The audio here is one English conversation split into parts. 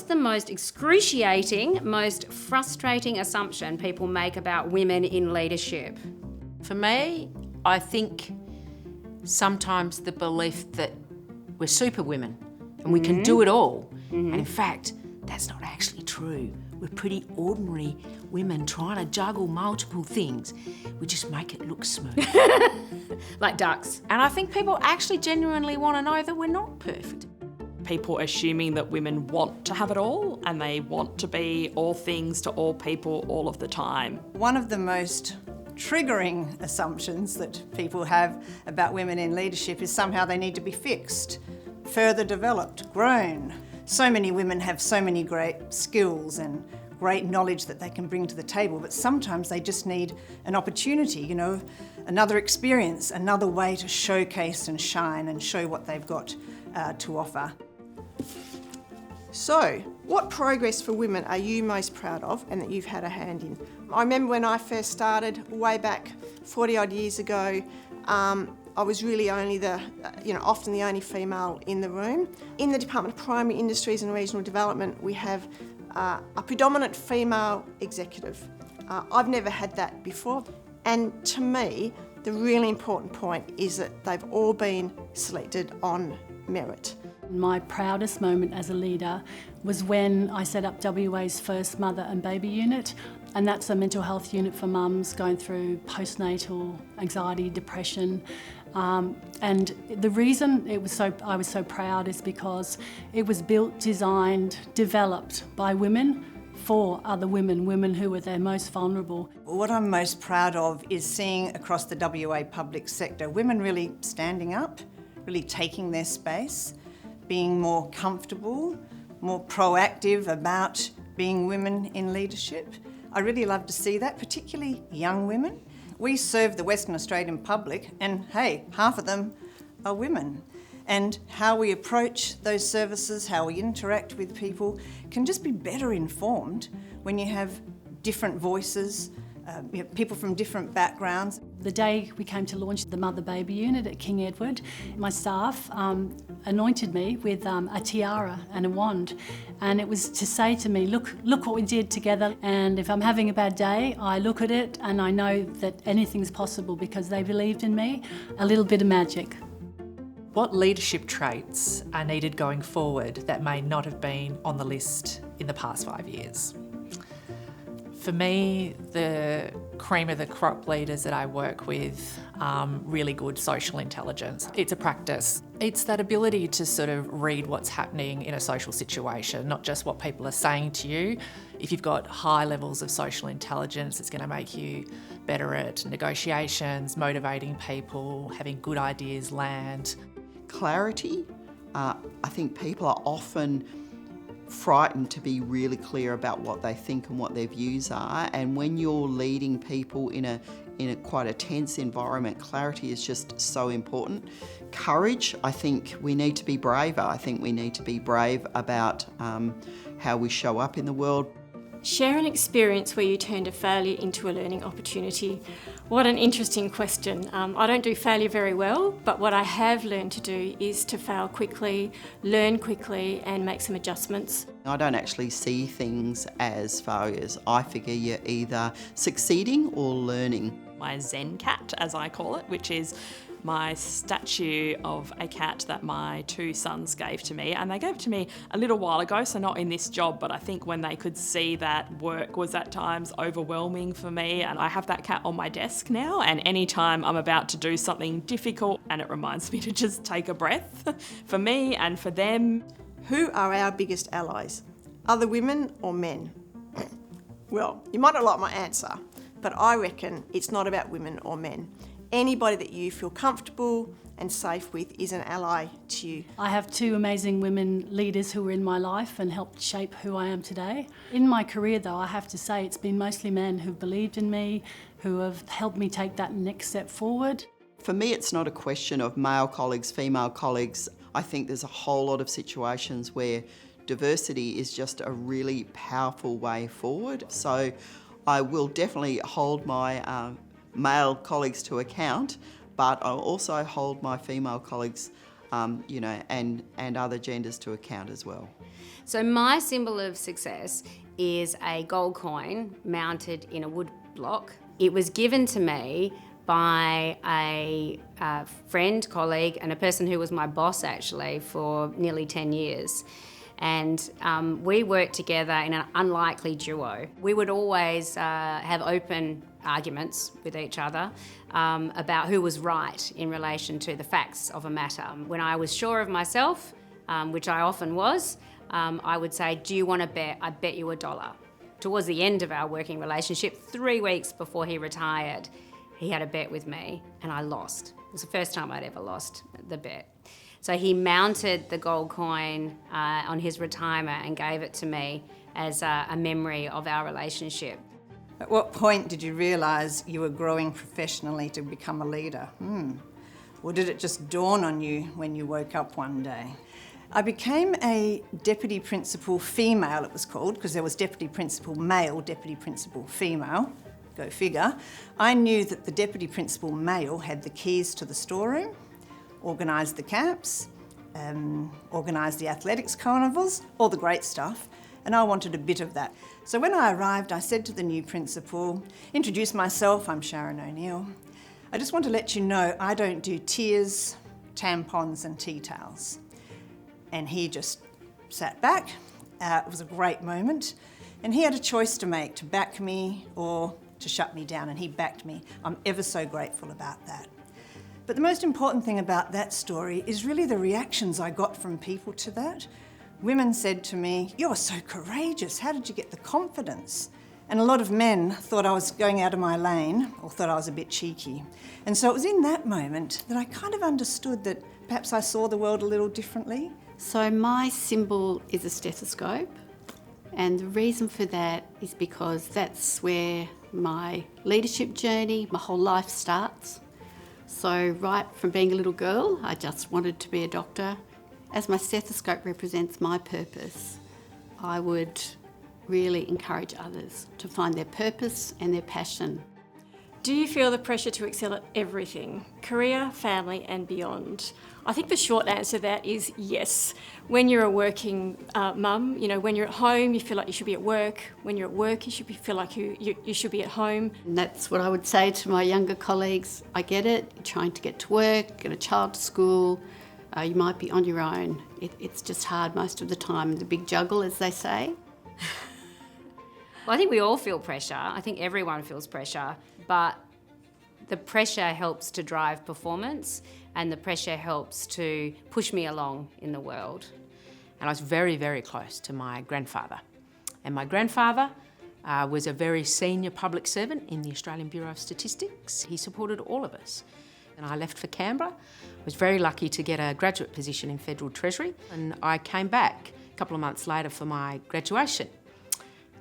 What's the most excruciating, most frustrating assumption people make about women in leadership? For me, I think sometimes the belief that we're superwomen and we can do it all. And in fact, that's not actually true. We're pretty ordinary women trying to juggle multiple things. We just make it look smooth. Like ducks. And I think people actually genuinely want to know that we're not perfect. People assuming that women want to have it all and they want to be all things to all people all of the time. One of the most triggering assumptions that people have about women in leadership is somehow they need to be fixed, further developed, grown. So many women have so many great skills and great knowledge that they can bring to the table, but sometimes they just need an opportunity, another experience, another way to showcase and shine and show what they've got to offer. So, what progress for women are you most proud of and that you've had a hand in? I remember when I first started, way back 40 odd years ago, I was really only often the only female in the room. In the Department of Primary Industries and Regional Development, we have a predominant female executive. I've never had that before. And to me, the really important point is that they've all been selected on merit. My proudest moment as a leader was when I set up WA's first mother and baby unit, and that's a mental health unit for mums going through postnatal anxiety, depression. And the reason I was so proud is because it was built, designed, developed by women for other women who were their most vulnerable. What I'm most proud of is seeing across the WA public sector women really standing up, really taking their space, being more comfortable, more proactive about being women in leadership. I really love to see that, particularly young women. We serve the Western Australian public and hey, half of them are women. And how we approach those services, how we interact with people can just be better informed when you have different voices, people from different backgrounds. The day we came to launch the mother-baby unit at King Edward, my staff anointed me with a tiara and a wand, and it was to say to me, look what we did together, and if I'm having a bad day, I look at it and I know that anything's possible because they believed in me. A little bit of magic. What leadership traits are needed going forward that may not have been on the list in the past 5 years? For me, the cream of the crop leaders that I work with, really good social intelligence. It's a practice. It's that ability to sort of read what's happening in a social situation, not just what people are saying to you. If you've got high levels of social intelligence, it's going to make you better at negotiations, motivating people, having good ideas land. Clarity. I think people are often frightened to be really clear about what they think and what their views are, and when you're leading people in a quite a tense environment, clarity is just so important. Courage, I think we need to be braver. I think we need to be brave about how we show up in the world. Share an experience where you turned a failure into a learning opportunity. What an interesting question. I don't do failure very well, but what I have learned to do is to fail quickly, learn quickly and make some adjustments. I don't actually see things as failures. I figure you're either succeeding or learning. My Zen cat, as I call it, which is my statue of a cat that my two sons gave to me, and they gave it to me a little while ago, so not in this job, but I think when they could see that work was at times overwhelming for me, and I have that cat on my desk now, and anytime I'm about to do something difficult, and it reminds me to just take a breath for me and for them. Who are our biggest allies? Other women or men? Well, you might not like my answer, but I reckon it's not about women or men. Anybody that you feel comfortable and safe with is an ally to you. I have two amazing women leaders who were in my life and helped shape who I am today. In my career though, I have to say it's been mostly men who've believed in me, who have helped me take that next step forward. For me, it's not a question of male colleagues, female colleagues. I think there's a whole lot of situations where diversity is just a really powerful way forward. So I will definitely hold my male colleagues to account, but I'll also hold my female colleagues, and other genders to account as well. So my symbol of success is a gold coin mounted in a wood block. It was given to me by a friend, colleague, and a person who was my boss actually for nearly 10 years. And we worked together in an unlikely duo. We would always have open arguments with each other about who was right in relation to the facts of a matter. When I was sure of myself, which I often was, I would say, do you want to bet? I bet you $1. Towards the end of our working relationship, 3 weeks before he retired, he had a bet with me and I lost. It was the first time I'd ever lost the bet. So he mounted the gold coin on his retirement and gave it to me as a memory of our relationship. At what point did you realise you were growing professionally to become a leader? Or did it just dawn on you when you woke up one day? I became a deputy principal female, it was called, because there was deputy principal male, deputy principal female. Go figure. I knew that the deputy principal male had the keys to the storeroom, organised the camps, organised the athletics carnivals, all the great stuff, and I wanted a bit of that. So when I arrived, I said to the new principal, introduce myself, I'm Sharon O'Neill. I just want to let you know I don't do tears, tampons and tea towels. And he just sat back. It was a great moment. And he had a choice to make, to back me or to shut me down, and he backed me. I'm ever so grateful about that. But the most important thing about that story is really the reactions I got from people to that. Women said to me, you're so courageous, how did you get the confidence? And a lot of men thought I was going out of my lane or thought I was a bit cheeky. And so it was in that moment that I kind of understood that perhaps I saw the world a little differently. So my symbol is a stethoscope, and the reason for that is because that's where my leadership journey, my whole life starts. So right from being a little girl, I just wanted to be a doctor. As my stethoscope represents my purpose, I would really encourage others to find their purpose and their passion. Do you feel the pressure to excel at everything, career, family and beyond? I think the short answer to that is yes. When you're a working mum, when you're at home, you feel like you should be at work. When you're at work, you should feel like you should be at home. And that's what I would say to my younger colleagues. I get it, you're trying to get to work, get a child to school, you might be on your own. It's just hard most of the time, the big juggle, as they say. Well, I think we all feel pressure. I think everyone feels pressure, but the pressure helps to drive performance and the pressure helps to push me along in the world. And I was very, very close to my grandfather. And my grandfather was a very senior public servant in the Australian Bureau of Statistics. He supported all of us. And I left for Canberra. I was very lucky to get a graduate position in Federal Treasury. And I came back a couple of months later for my graduation.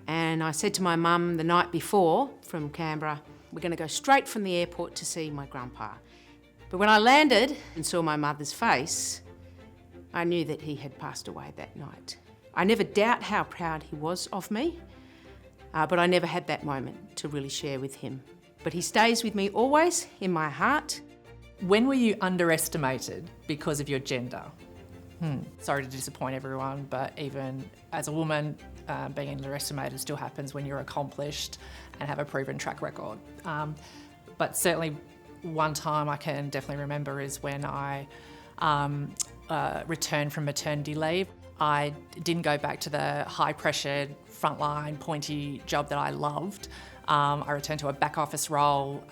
And I said to my mum the night before from Canberra, we're going to go straight from the airport to see my grandpa. But when I landed and saw my mother's face, I knew that he had passed away that night. I never doubt how proud he was of me, but I never had that moment to really share with him. But he stays with me always in my heart. When were you underestimated because of your gender? Sorry to disappoint everyone, but even as a woman, being underestimated still happens when you're accomplished and have a proven track record. But certainly one time I can definitely remember is when I returned from maternity leave. I didn't go back to the high-pressured, frontline, pointy job that I loved. I returned to a back office role,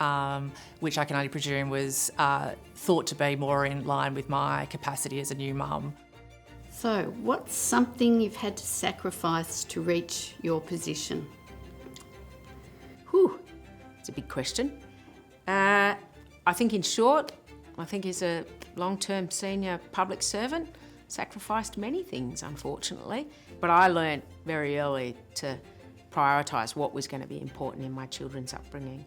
which I can only presume was thought to be more in line with my capacity as a new mum. So what's something you've had to sacrifice to reach your position? Whew, it's a big question. I think in short, as a long-term senior public servant, sacrificed many things, unfortunately. But I learnt very early to prioritise what was going to be important in my children's upbringing.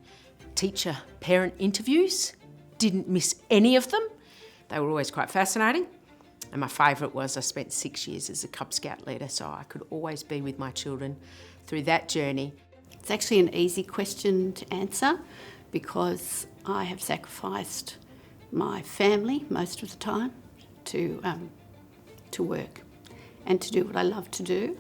Teacher-parent interviews, didn't miss any of them. They were always quite fascinating. And my favourite was I spent 6 years as a Cub Scout leader, so I could always be with my children through that journey. It's actually an easy question to answer because I have sacrificed my family most of the time to work. and to do what I love to do.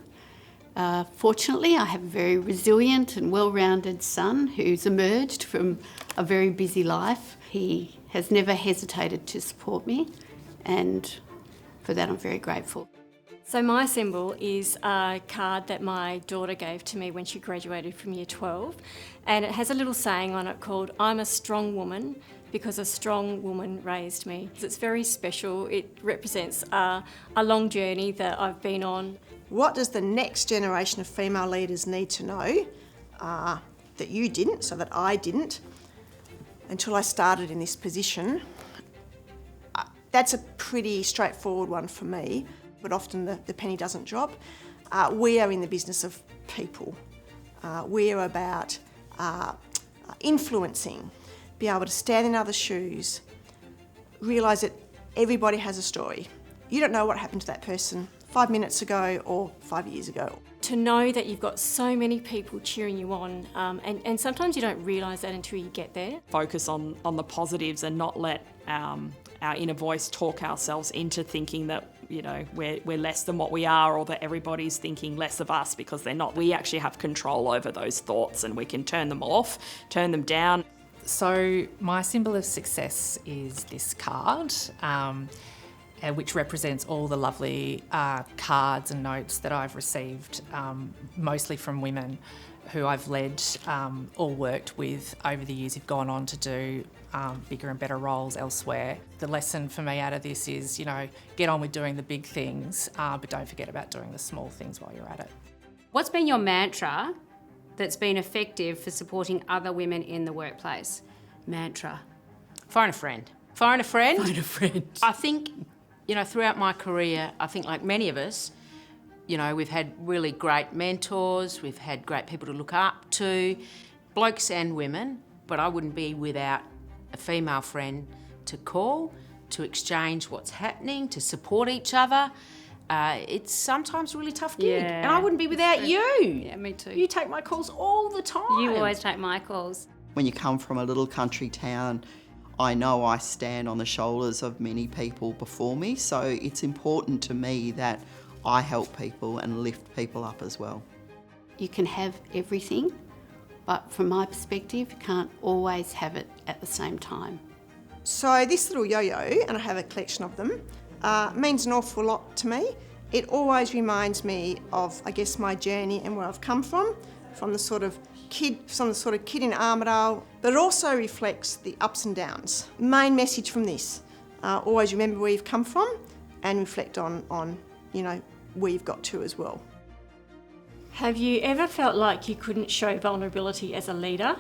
Fortunately, I have a very resilient and well-rounded son who's emerged from a very busy life. He has never hesitated to support me, and for that I'm very grateful. So my symbol is a card that my daughter gave to me when she graduated from year 12, and it has a little saying on it called, "I'm a strong woman because a strong woman raised me." It's very special. It represents a long journey that I've been on. What does the next generation of female leaders need to know that you didn't, so that I didn't, until I started in this position? That's a pretty straightforward one for me, but often the penny doesn't drop. We are in the business of people. We are about influencing, be able to stand in other shoes, realise that everybody has a story. You don't know what happened to that person 5 minutes ago or 5 years ago. To know that you've got so many people cheering you on, and sometimes you don't realise that until you get there. Focus on the positives and not let our inner voice talk ourselves into thinking that, you know, we're less than what we are, or that everybody's thinking less of us, because they're not. We actually have control over those thoughts, and we can turn them off, turn them down. So my symbol of success is this card, which represents all the lovely cards and notes that I've received, mostly from women who I've led or worked with over the years who've gone on to do bigger and better roles elsewhere. The lesson for me out of this is, you know, get on with doing the big things, but don't forget about doing the small things while you're at it. What's been your mantra that's been effective for supporting other women in the workplace? Mantra. Find a friend. Find a friend. Find a friend. I think, you know, throughout my career, I think like many of us, you know, we've had really great mentors, we've had great people to look up to, blokes and women, but I wouldn't be without a female friend to call, to exchange what's happening, to support each other. It's sometimes a really tough gig, Yeah, and I wouldn't be without you. Yeah, me too. You take my calls all the time. You always take my calls. When you come from a little country town, I know I stand on the shoulders of many people before me, so it's important to me that I help people and lift people up as well. You can have everything, but from my perspective, you can't always have it at the same time. So this little yo-yo, and I have a collection of them, means an awful lot to me. It always reminds me of, I guess, my journey and where I've come from the sort of kid in Armidale, but it also reflects the ups and downs. Main message from this, always remember where you've come from and reflect on you know, where you've got to as well. Have you ever felt like you couldn't show vulnerability as a leader?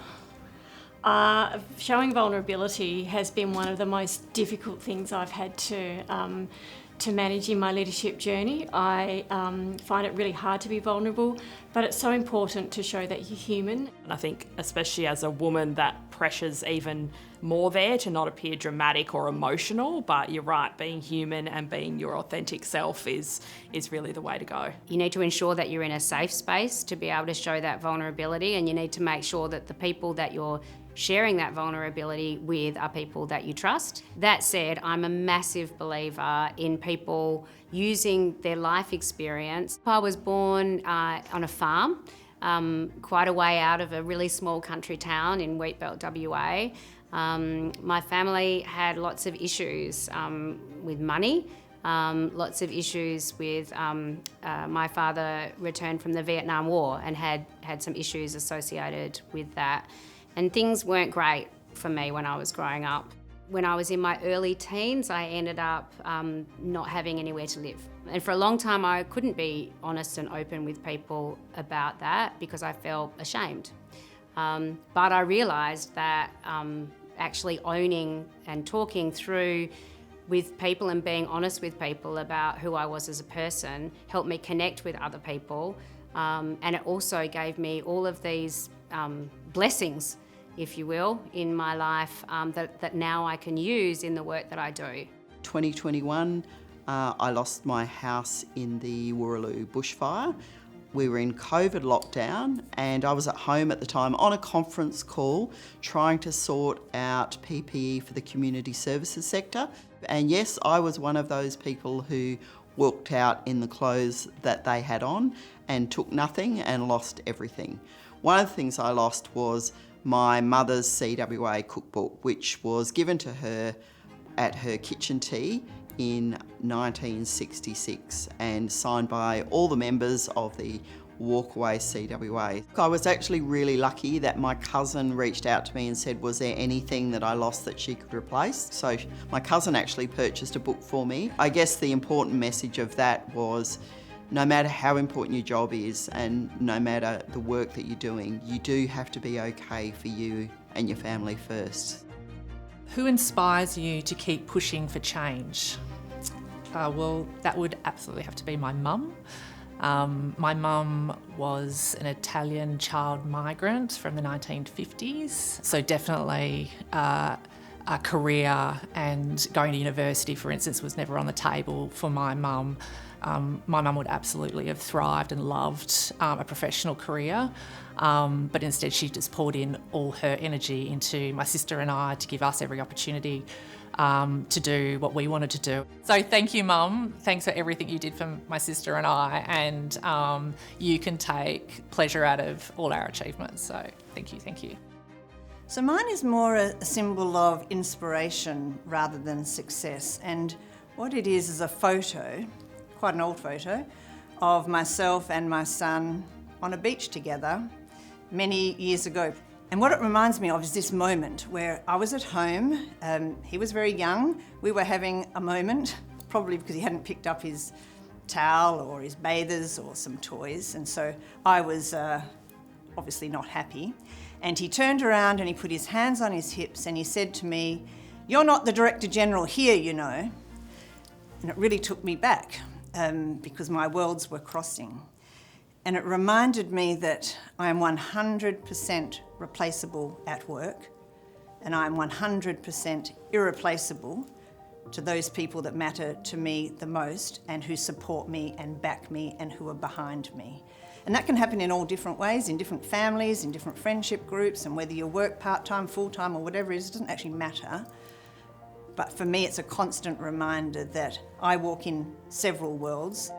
Showing vulnerability has been one of the most difficult things I've had to manage in my leadership journey. I find it really hard to be vulnerable, but it's so important to show that you're human. And I think, especially as a woman, that pressure's even more there to not appear dramatic or emotional. But you're right, being human and being your authentic self is really the way to go. You need to ensure that you're in a safe space to be able to show that vulnerability, and you need to make sure that the people that you're sharing that vulnerability with are people that you trust. That said, I'm a massive believer in people using their life experience. I was born on a farm, quite a way out of a really small country town in Wheatbelt, WA. My family had lots of issues with money, lots of issues with my father returned from the Vietnam War and had some issues associated with that. And things weren't great for me when I was growing up. When I was in my early teens, I ended up not having anywhere to live. And for a long time, I couldn't be honest and open with people about that because I felt ashamed. But I realised that actually owning and talking through with people and being honest with people about who I was as a person helped me connect with other people. And it also gave me all of these blessings, if you will, in my life that now I can use in the work that I do. 2021, I lost my house in the Wooroloo bushfire. We were in COVID lockdown and I was at home at the time on a conference call trying to sort out PPE for the community services sector. And yes, I was one of those people who walked out in the clothes that they had on and took nothing and lost everything. One of the things I lost was my mother's CWA cookbook, which was given to her at her kitchen tea in 1966 and signed by all the members of the Walkaway CWA. I was actually really lucky that my cousin reached out to me and said, was there anything that I lost that she could replace? So my cousin actually purchased a book for me. I guess the important message of that was, no matter how important your job is and no matter the work that you're doing, you do have to be okay for you and your family first. Who inspires you to keep pushing for change? Well, that would absolutely have to be my mum. My mum was an Italian child migrant from the 1950s, so definitely a career and going to university, for instance, was never on the table for my mum. My mum would absolutely have thrived and loved a professional career, but instead she just poured in all her energy into my sister and I to give us every opportunity to do what we wanted to do. So thank you, Mum. Thanks for everything you did for my sister and I, and you can take pleasure out of all our achievements. So thank you, thank you. So mine is more a symbol of inspiration rather than success, and what it is a photo, quite an old photo, of myself and my son on a beach together many years ago. And what it reminds me of is this moment where I was at home, he was very young, we were having a moment, probably because he hadn't picked up his towel or his bathers or some toys, and so I was obviously not happy. And he turned around and he put his hands on his hips and he said to me, "You're not the Director General here, you know." And it really took me back because my worlds were crossing. And it reminded me that I am 100% replaceable at work, and I am 100% irreplaceable to those people that matter to me the most and who support me and back me and who are behind me. And that can happen in all different ways, in different families, in different friendship groups, and whether you work part-time, full-time, or whatever it is, it doesn't actually matter. But for me, it's a constant reminder that I walk in several worlds.